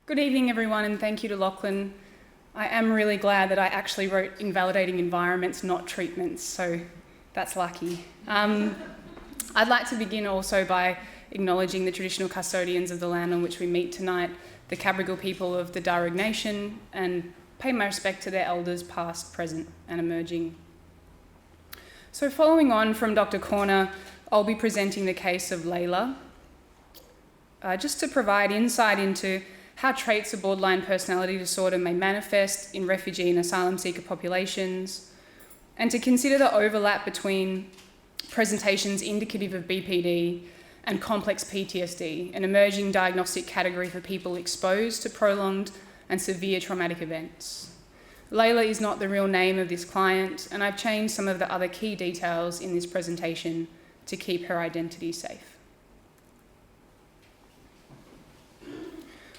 Good evening, everyone, and thank you to Lachlan. I am really glad that I actually wrote invalidating environments, not treatments, so that's lucky. I'd like to begin also by acknowledging the traditional custodians of the land on which we meet tonight, the Cabrogal people of the Darug Nation, and pay my respect to their elders past, present and emerging. So following on from Dr. Corner, I'll be presenting the case of Layla, just to provide insight into how traits of borderline personality disorder may manifest in refugee and asylum seeker populations, and to consider the overlap between presentations indicative of BPD and complex PTSD, an emerging diagnostic category for people exposed to prolonged and severe traumatic events. Layla is not the real name of this client, and I've changed some of the other key details in this presentation to keep her identity safe.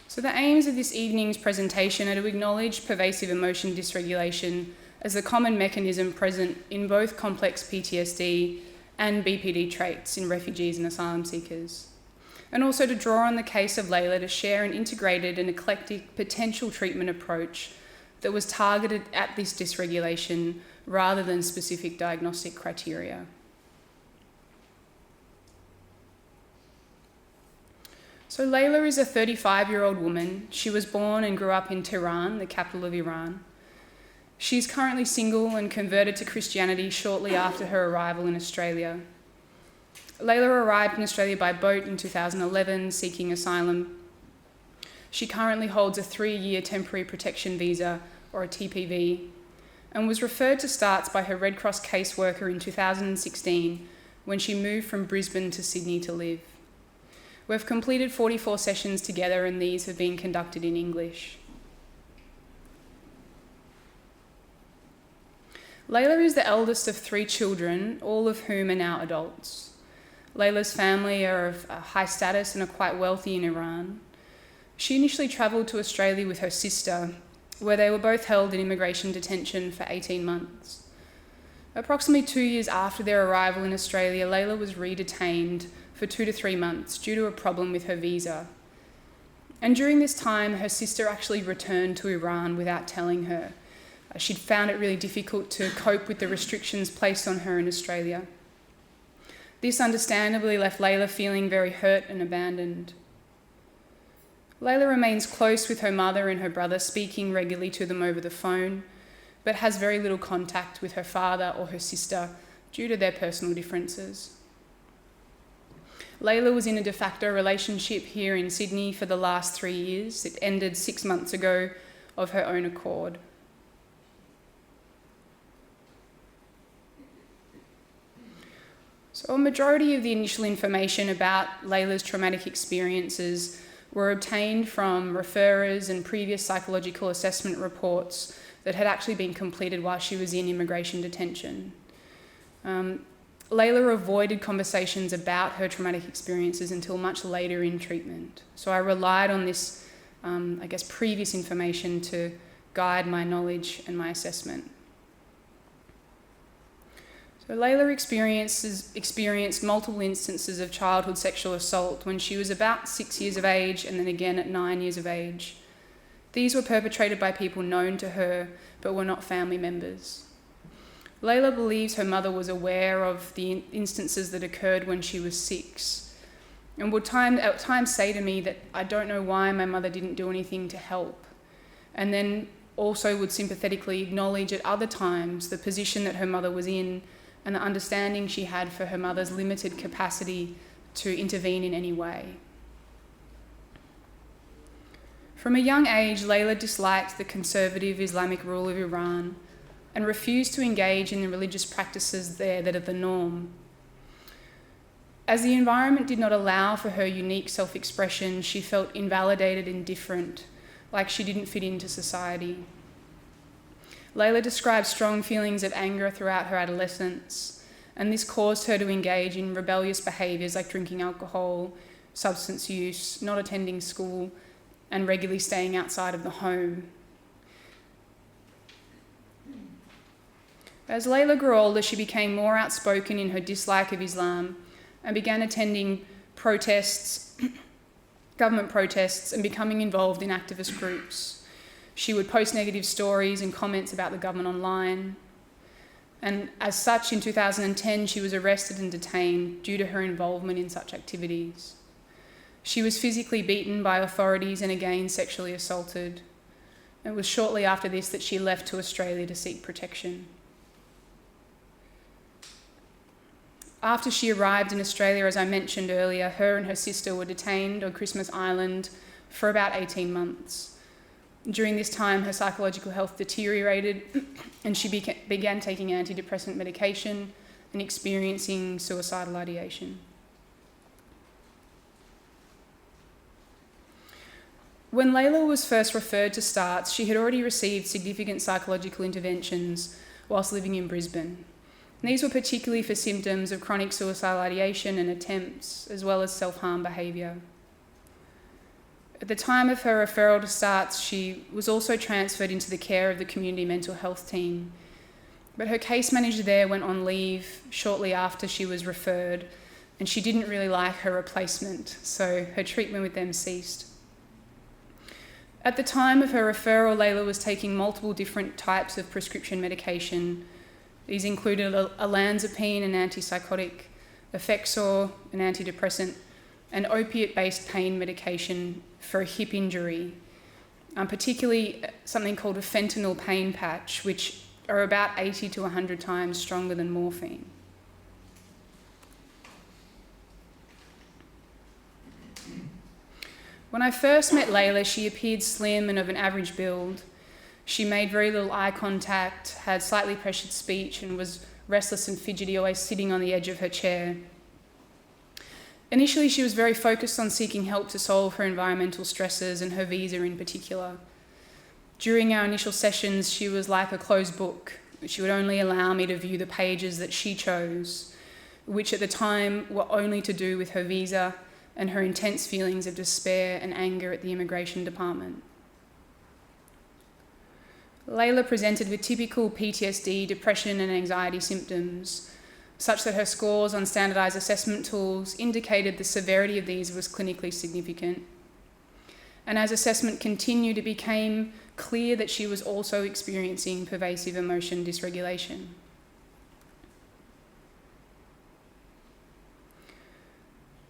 So the aims of this evening's presentation are to acknowledge pervasive emotion dysregulation as the common mechanism present in both complex PTSD and BPD traits in refugees and asylum seekers, and also to draw on the case of Layla to share an integrated and eclectic potential treatment approach that was targeted at this dysregulation rather than specific diagnostic criteria. So Layla is a 35-year-old woman. She was born and grew up in Tehran, the capital of Iran. She's currently single and converted to Christianity shortly after her arrival in Australia. Layla arrived in Australia by boat in 2011, seeking asylum. She currently holds a 3-year temporary protection visa, or a TPV, and was referred to STARTS by her Red Cross caseworker in 2016 when she moved from Brisbane to Sydney to live. We've completed 44 sessions together, and these have been conducted in English. Layla is the eldest of 3 children, all of whom are now adults. Layla's family are of high status and are quite wealthy in Iran. She initially travelled to Australia with her sister, where they were both held in immigration detention for 18 months. Approximately 2 years after their arrival in Australia, Layla was re-detained for 2 to 3 months due to a problem with her visa. And during this time, her sister actually returned to Iran without telling her. She'd found it really difficult to cope with the restrictions placed on her in Australia. This understandably left Layla feeling very hurt and abandoned. Layla remains close with her mother and her brother, speaking regularly to them over the phone, but has very little contact with her father or her sister due to their personal differences. Layla was in a de facto relationship here in Sydney for the last 3 years. It ended 6 months ago of her own accord. So a majority of the initial information about Layla's traumatic experiences were obtained from referrers and previous psychological assessment reports that had actually been completed while she was in immigration detention. Layla avoided conversations about her traumatic experiences until much later in treatment. So I relied on this, previous information to guide my knowledge and my assessment. So Layla experienced multiple instances of childhood sexual assault when she was about 6 years of age and then again at 9 years of age. These were perpetrated by people known to her but were not family members. Layla believes her mother was aware of the instances that occurred when she was 6 and would at times say to me that I don't know why my mother didn't do anything to help, and then also would sympathetically acknowledge at other times the position that her mother was in and the understanding she had for her mother's limited capacity to intervene in any way. From a young age, Layla disliked the conservative Islamic rule of Iran and refused to engage in the religious practices there that are the norm. As the environment did not allow for her unique self-expression, she felt invalidated and different, like she didn't fit into society. Layla described strong feelings of anger throughout her adolescence, and this caused her to engage in rebellious behaviours like drinking alcohol, substance use, not attending school, and regularly staying outside of the home. As Layla grew older, she became more outspoken in her dislike of Islam and began attending protests government protests, and becoming involved in activist groups. She would post negative stories and comments about the government online. And as such, in 2010, she was arrested and detained due to her involvement in such activities. She was physically beaten by authorities and again sexually assaulted. It was shortly after this that she left to Australia to seek protection. After she arrived in Australia, as I mentioned earlier, her and her sister were detained on Christmas Island for about 18 months. During this time, her psychological health deteriorated and she began taking antidepressant medication and experiencing suicidal ideation. When Layla was first referred to STARTS, she had already received significant psychological interventions whilst living in Brisbane. And these were particularly for symptoms of chronic suicidal ideation and attempts, as well as self-harm behaviour. At the time of her referral to STARTS, she was also transferred into the care of the community mental health team. But her case manager there went on leave shortly after she was referred, and she didn't really like her replacement, so her treatment with them ceased. At the time of her referral, Layla was taking multiple different types of prescription medication. These included olanzapine, an antipsychotic, Effexor, an antidepressant, and opiate-based pain medication for a hip injury, particularly something called a fentanyl pain patch, which are about 80 to 100 times stronger than morphine. When I first met Layla, she appeared slim and of an average build. She made very little eye contact, had slightly pressured speech, and was restless and fidgety, always sitting on the edge of her chair. Initially, she was very focused on seeking help to solve her environmental stresses and her visa in particular. During our initial sessions, she was like a closed book. She would only allow me to view the pages that she chose, which at the time were only to do with her visa and her intense feelings of despair and anger at the immigration department. Layla presented with typical PTSD, depression and anxiety symptoms, such that her scores on standardised assessment tools indicated the severity of these was clinically significant. And as assessment continued, it became clear that she was also experiencing pervasive emotion dysregulation.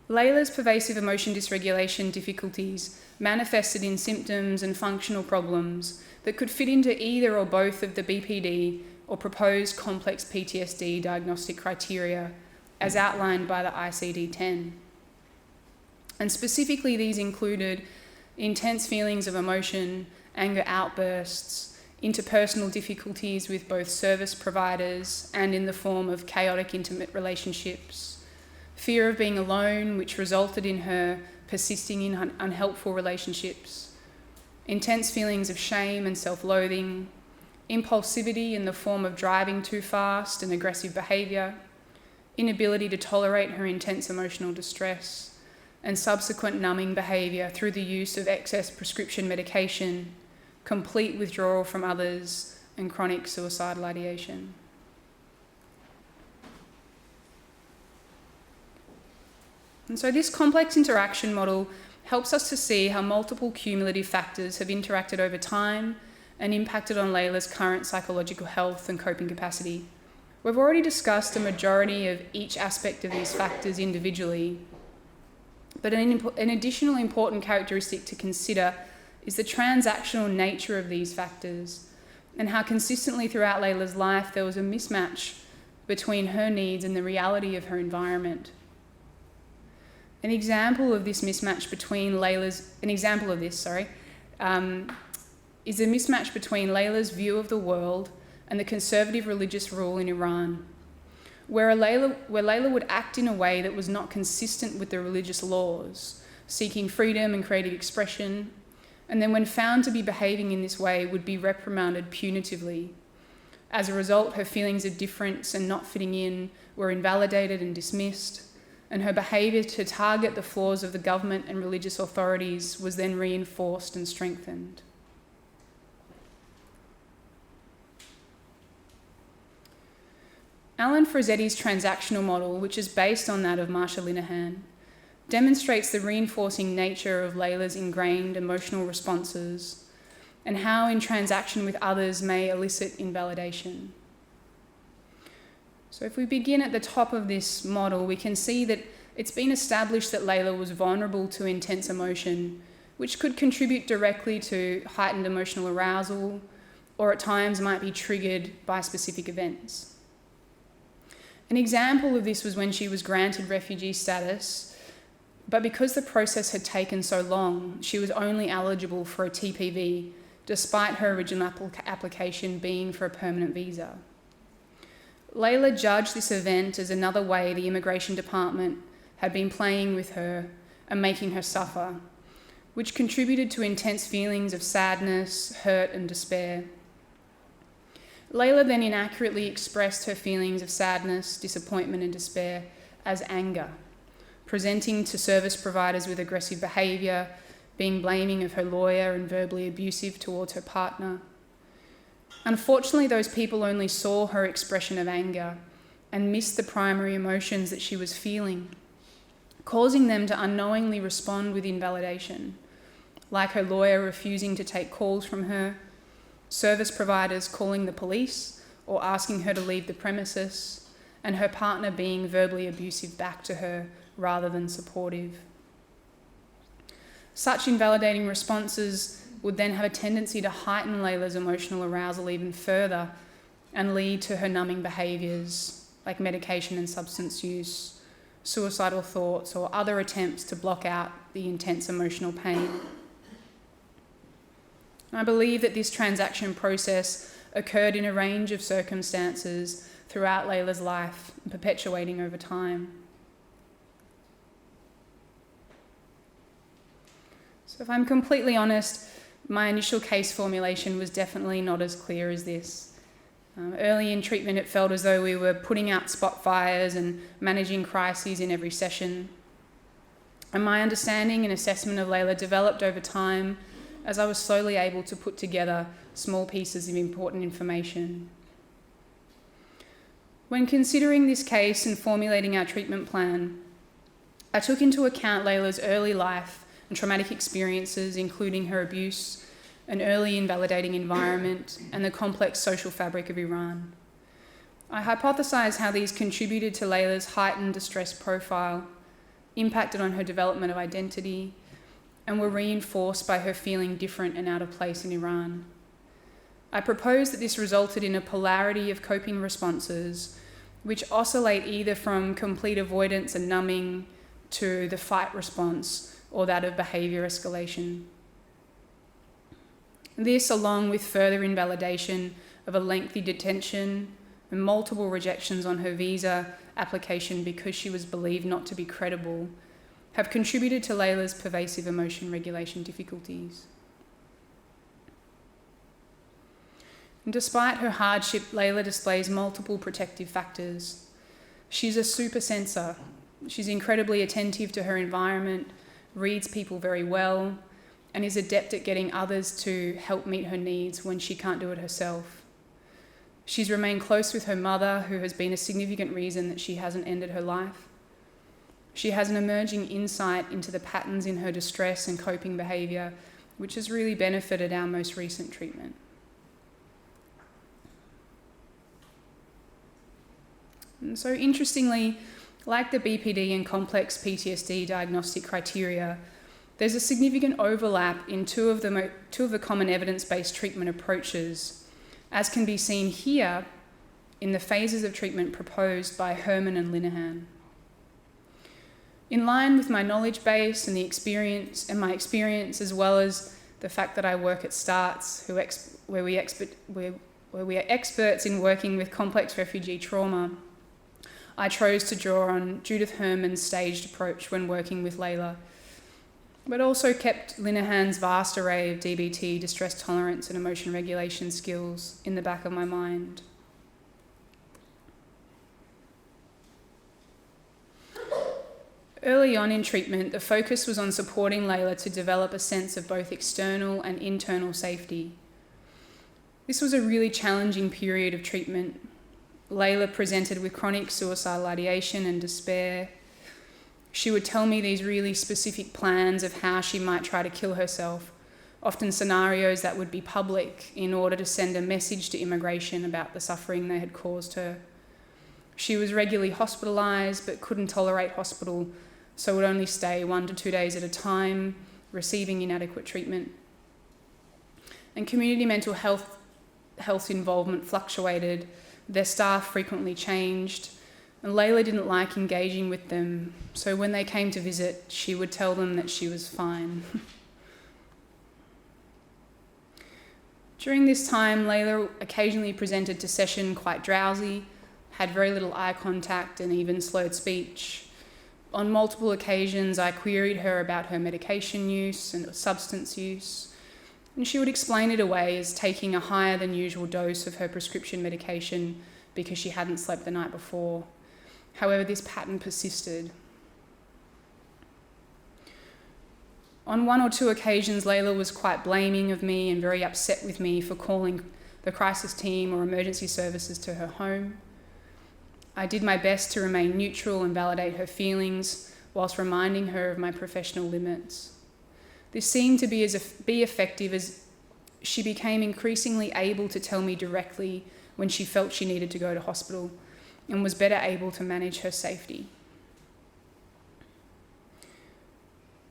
Layla's pervasive emotion dysregulation difficulties manifested in symptoms and functional problems that could fit into either or both of the BPD or proposed complex PTSD diagnostic criteria as outlined by the ICD-10. And specifically, these included intense feelings of emotion, anger outbursts, interpersonal difficulties with both service providers and in the form of chaotic intimate relationships, fear of being alone, which resulted in her persisting in unhelpful relationships, intense feelings of shame and self-loathing, impulsivity in the form of driving too fast and aggressive behaviour, inability to tolerate her intense emotional distress, and subsequent numbing behaviour through the use of excess prescription medication, complete withdrawal from others, and chronic suicidal ideation. And so this complex interaction model helps us to see how multiple cumulative factors have interacted over time and impacted on Layla's current psychological health and coping capacity. We've already discussed a majority of each aspect of these factors individually, but an additional important characteristic to consider is the transactional nature of these factors and how consistently throughout Layla's life there was a mismatch between her needs and the reality of her environment. An example of this mismatch between Layla's view of the world and the conservative religious rule in Iran, where Layla would act in a way that was not consistent with the religious laws, seeking freedom and creative expression, and then when found to be behaving in this way would be reprimanded punitively. As a result, her feelings of difference and not fitting in were invalidated and dismissed, and her behaviour to target the flaws of the government and religious authorities was then reinforced and strengthened. Alan Frazzetti's transactional model, which is based on that of Marsha Linehan, demonstrates the reinforcing nature of Layla's ingrained emotional responses and how in transaction with others may elicit invalidation. So if we begin at the top of this model, we can see that it's been established that Layla was vulnerable to intense emotion, which could contribute directly to heightened emotional arousal, or at times might be triggered by specific events. An example of this was when she was granted refugee status, but because the process had taken so long, she was only eligible for a TPV, despite her original application being for a permanent visa. Layla judged this event as another way the immigration department had been playing with her and making her suffer, which contributed to intense feelings of sadness, hurt, and despair. Layla then inaccurately expressed her feelings of sadness, disappointment, and despair as anger, presenting to service providers with aggressive behaviour, being blaming of her lawyer and verbally abusive towards her partner. Unfortunately, those people only saw her expression of anger and missed the primary emotions that she was feeling, causing them to unknowingly respond with invalidation, like her lawyer refusing to take calls from her, service providers calling the police or asking her to leave the premises, and her partner being verbally abusive back to her rather than supportive. Such invalidating responses would then have a tendency to heighten Layla's emotional arousal even further and lead to her numbing behaviours like medication and substance use, suicidal thoughts, or other attempts to block out the intense emotional pain. I believe that this transaction process occurred in a range of circumstances throughout Layla's life, perpetuating over time. So if I'm completely honest, my initial case formulation was definitely not as clear as this. Early in treatment, it felt as though we were putting out spot fires and managing crises in every session. And my understanding and assessment of Layla developed over time as I was slowly able to put together small pieces of important information. When considering this case and formulating our treatment plan, I took into account Layla's early life and traumatic experiences, including her abuse, an early invalidating environment, and the complex social fabric of Iran. I hypothesised how these contributed to Layla's heightened distress profile, impacted on her development of identity, and were reinforced by her feeling different and out of place in Iran. I proposed that this resulted in a polarity of coping responses which oscillate either from complete avoidance and numbing to the fight response or that of behaviour escalation. This, along with further invalidation of a lengthy detention and multiple rejections on her visa application because she was believed not to be credible, have contributed to Layla's pervasive emotion regulation difficulties. And despite her hardship, Layla displays multiple protective factors. She's a super sensor. She's incredibly attentive to her environment, reads people very well, and is adept at getting others to help meet her needs when she can't do it herself. She's remained close with her mother, who has been a significant reason that she hasn't ended her life. She has an emerging insight into the patterns in her distress and coping behaviour, which has really benefited our most recent treatment. And so interestingly, like the BPD and complex PTSD diagnostic criteria, there's a significant overlap in two of the common evidence-based treatment approaches, as can be seen here in the phases of treatment proposed by Herman and Linehan. In line with my knowledge base and my experience, as well as the fact that I work at STARTS, where we are experts in working with complex refugee trauma, I chose to draw on Judith Herman's staged approach when working with Layla, but also kept Linehan's vast array of DBT, distress tolerance and emotion regulation skills in the back of my mind. Early on in treatment, the focus was on supporting Layla to develop a sense of both external and internal safety. This was a really challenging period of treatment. Layla presented with chronic suicidal ideation and despair. She would tell me these really specific plans of how she might try to kill herself, often scenarios that would be public in order to send a message to immigration about the suffering they had caused her. She was regularly hospitalised but couldn't tolerate hospital, so would only stay 1 to 2 days at a time, receiving inadequate treatment. And community mental health involvement fluctuated, their staff frequently changed, and Layla didn't like engaging with them, so when they came to visit, she would tell them that she was fine. During this time, Layla occasionally presented to session quite drowsy, had very little eye contact and even slurred speech. On multiple occasions, I queried her about her medication use and substance use, and she would explain it away as taking a higher than usual dose of her prescription medication because she hadn't slept the night before. However, this pattern persisted. On 1 or 2 occasions, Layla was quite blaming of me and very upset with me for calling the crisis team or emergency services to her home. I did my best to remain neutral and validate her feelings whilst reminding her of my professional limits. This seemed to be effective as she became increasingly able to tell me directly when she felt she needed to go to hospital and was better able to manage her safety.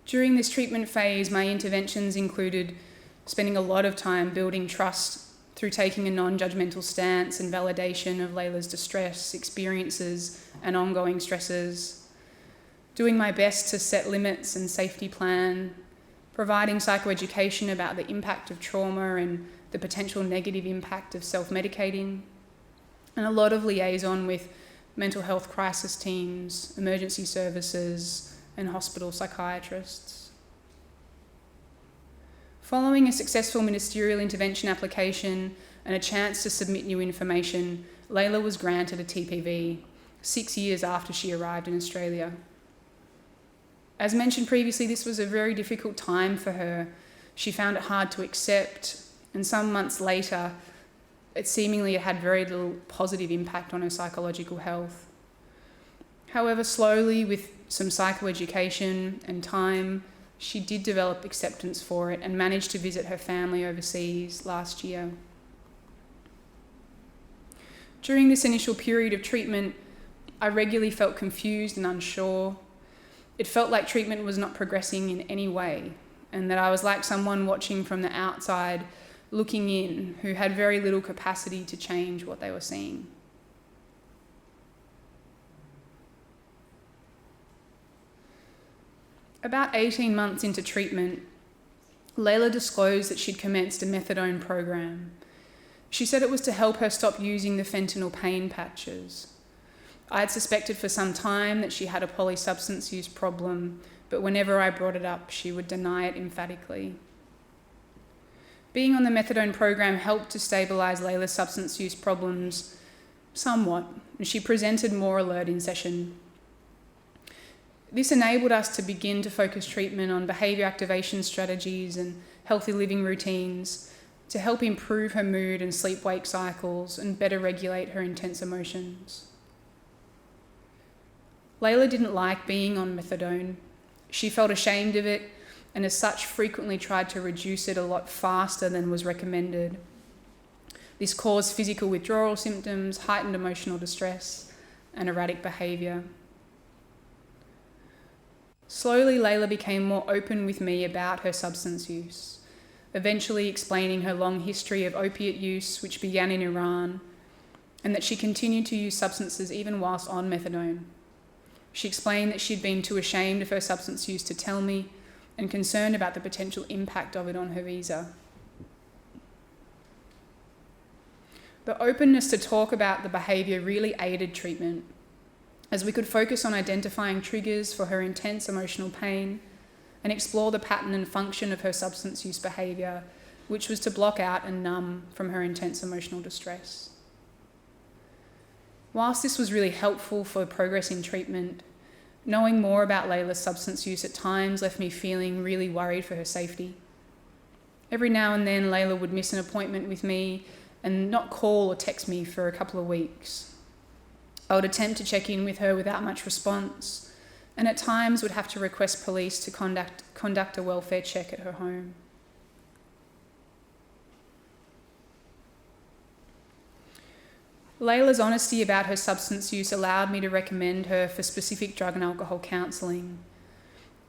During this treatment phase, my interventions included spending a lot of time building trust through taking a non-judgmental stance and validation of Layla's distress, experiences, and ongoing stresses, doing my best to set limits and safety plan, providing psychoeducation about the impact of trauma and the potential negative impact of self-medicating, and a lot of liaison with mental health crisis teams, emergency services, and hospital psychiatrists. Following a successful ministerial intervention application and a chance to submit new information, Layla was granted a TPV 6 years after she arrived in Australia. As mentioned previously, this was a very difficult time for her. She found it hard to accept, and some months later, it seemingly had very little positive impact on her psychological health. However, slowly, with some psychoeducation and time, she did develop acceptance for it and managed to visit her family overseas last year. During this initial period of treatment, I regularly felt confused and unsure. It felt like treatment was not progressing in any way, and that I was like someone watching from the outside, looking in, who had very little capacity to change what they were seeing. About 18 months into treatment, Layla disclosed that she'd commenced a methadone program. She said it was to help her stop using the fentanyl pain patches. I had suspected for some time that she had a polysubstance use problem, but whenever I brought it up, she would deny it emphatically. Being on the methadone program helped to stabilise Layla's substance use problems somewhat, and she presented more alert in session. This enabled us to begin to focus treatment on behaviour activation strategies and healthy living routines to help improve her mood and sleep-wake cycles and better regulate her intense emotions. Layla didn't like being on methadone. She felt ashamed of it and as such frequently tried to reduce it a lot faster than was recommended. This caused physical withdrawal symptoms, heightened emotional distress, and erratic behaviour. Slowly, Layla became more open with me about her substance use, eventually explaining her long history of opiate use, which began in Iran, and that she continued to use substances even whilst on methadone. She explained that she'd been too ashamed of her substance use to tell me and concerned about the potential impact of it on her visa. The openness to talk about the behaviour really aided treatment, as we could focus on identifying triggers for her intense emotional pain and explore the pattern and function of her substance use behaviour, which was to block out and numb from her intense emotional distress. Whilst this was really helpful for progress in treatment, knowing more about Layla's substance use at times left me feeling really worried for her safety. Every now and then, Layla would miss an appointment with me and not call or text me for a couple of weeks. I would attempt to check in with her without much response, and at times would have to request police to conduct a welfare check at her home. Layla's honesty about her substance use allowed me to recommend her for specific drug and alcohol counselling.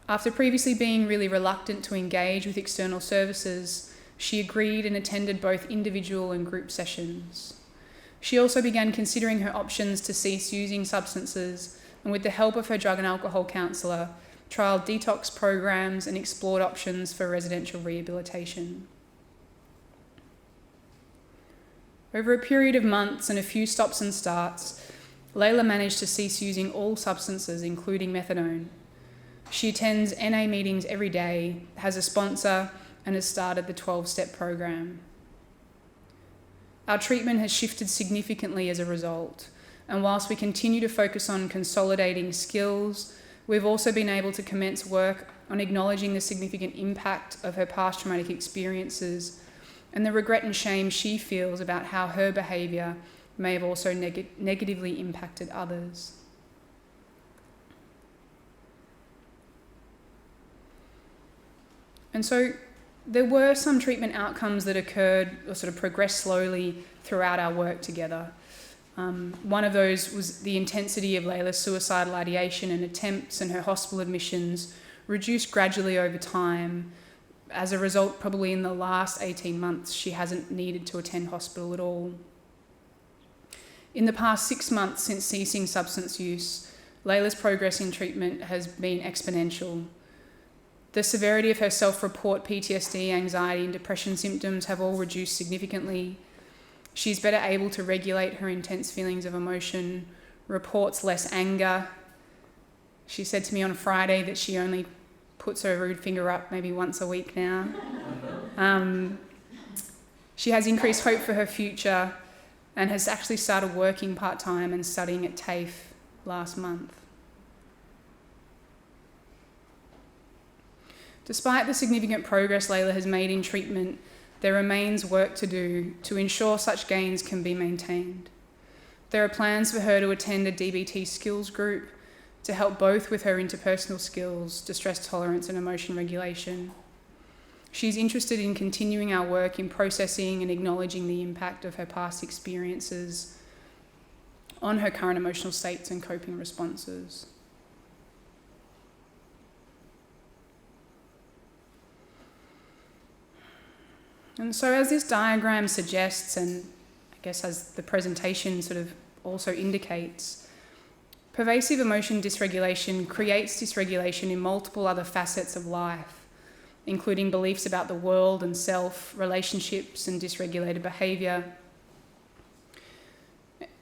After previously being really reluctant to engage with external services, she agreed and attended both individual and group sessions. She also began considering her options to cease using substances, and with the help of her drug and alcohol counsellor, trialled detox programs and explored options for residential rehabilitation. Over a period of months and a few stops and starts, Layla managed to cease using all substances, including methadone. She attends NA meetings every day, has a sponsor, and has started the 12-step program. Our treatment has shifted significantly as a result, and whilst we continue to focus on consolidating skills, we've also been able to commence work on acknowledging the significant impact of her past traumatic experiences and the regret and shame she feels about how her behaviour may have also negatively impacted others. And so there were some treatment outcomes that occurred or sort of progressed slowly throughout our work together. One of those was the intensity of Layla's suicidal ideation and attempts, and her hospital admissions reduced gradually over time. As a result, probably in the last 18 months, she hasn't needed to attend hospital at all. In the past 6 months since ceasing substance use, Layla's progress in treatment has been exponential. The severity of her self-report PTSD, anxiety and depression symptoms have all reduced significantly. She's better able to regulate her intense feelings of emotion, reports less anger. She said to me on Friday that she only puts her rude finger up maybe once a week now. She has increased hope for her future and has actually started working part-time and studying at TAFE last month. Despite the significant progress Layla has made in treatment, there remains work to do to ensure such gains can be maintained. There are plans for her to attend a DBT skills group to help both with her interpersonal skills, distress tolerance and emotion regulation. She's interested in continuing our work in processing and acknowledging the impact of her past experiences on her current emotional states and coping responses. And so as this diagram suggests, and I guess as the presentation sort of also indicates, pervasive emotion dysregulation creates dysregulation in multiple other facets of life, including beliefs about the world and self, relationships and dysregulated behaviour.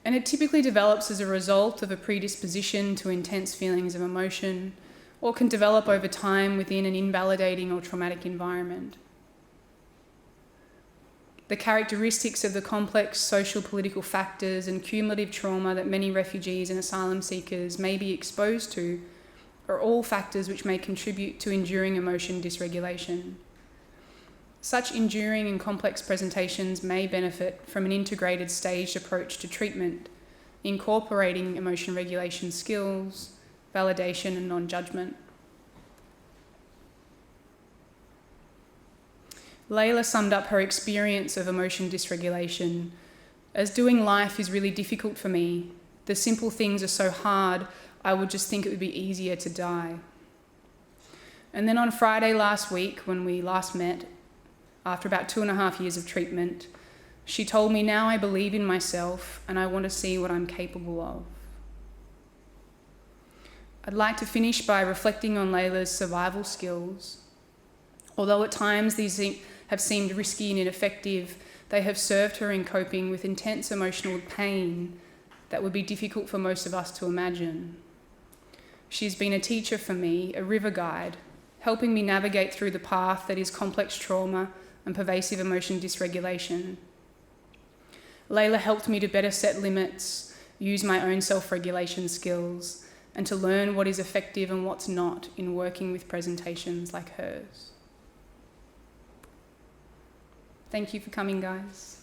And it typically develops as a result of a predisposition to intense feelings of emotion, or can develop over time within an invalidating or traumatic environment. The characteristics of the complex social political factors and cumulative trauma that many refugees and asylum seekers may be exposed to are all factors which may contribute to enduring emotion dysregulation. Such enduring and complex presentations may benefit from an integrated staged approach to treatment, incorporating emotion regulation skills, validation and non-judgment. Layla summed up her experience of emotion dysregulation as doing life is really difficult for me. The simple things are so hard, I would just think it would be easier to die. And then on Friday last week, when we last met, after about 2.5 years of treatment, she told me, now I believe in myself and I want to see what I'm capable of. I'd like to finish by reflecting on Layla's survival skills. Although at times these have seemed risky and ineffective, they have served her in coping with intense emotional pain that would be difficult for most of us to imagine. She's been a teacher for me, a river guide, helping me navigate through the path that is complex trauma and pervasive emotion dysregulation. Layla helped me to better set limits, use my own self-regulation skills, and to learn what is effective and what's not in working with presentations like hers. Thank you for coming, guys.